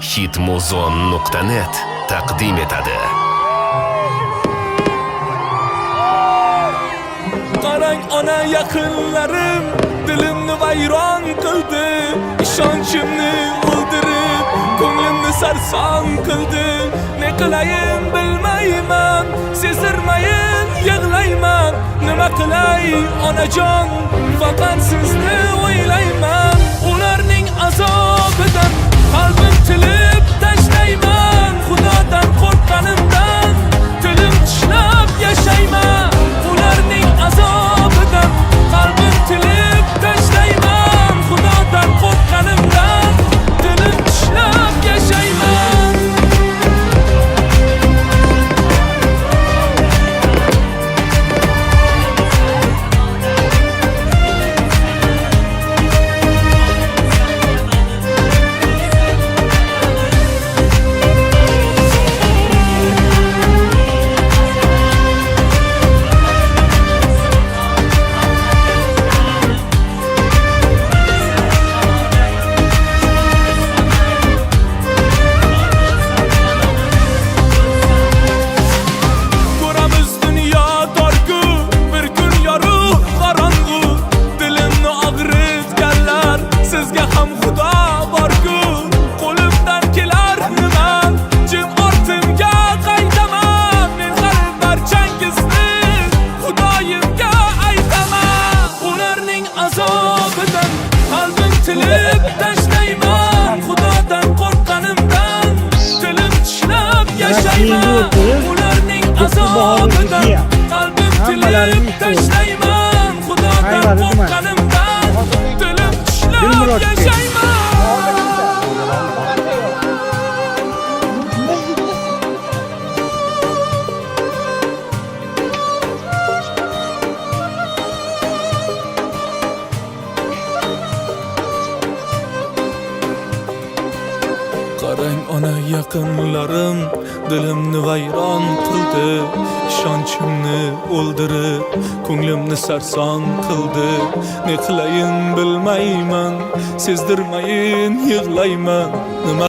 hitmuzon.net taqdim etadi. Qarang ona yaqinlarim dilimni vayron qildi, ishonchimni o'ldirib, ko'nglimni sarson qildi. Ne qilayin bilmayman, sezdirmayin yig'layman. Nima qilay onajon, faqat sizni o'ylayman. Ularning azobidan qalbim tilib tashlayman. Xudodan qo'rqqanimdan tilim tishlab yashayman. Ularning azobidan qalbim tilib tashlayman. Xudodan qo'rqqanimdan tilim tishlab yashayman. Tilib tashlayman. Xudodan qo'rqqanimdan tilim tishlab yashayman. Ularning azobidan qalbim tilib tashlayman. Xudodan qo'rqqanimdan tilim tishlab yashayman. Qarang ona yaqinlarim dilimni vayron qildi, ishonchimni o'ldirib, ko'nglimni sarson qildi. Ne qilayin bilmayman, sezdirmayin yig'layman. Nima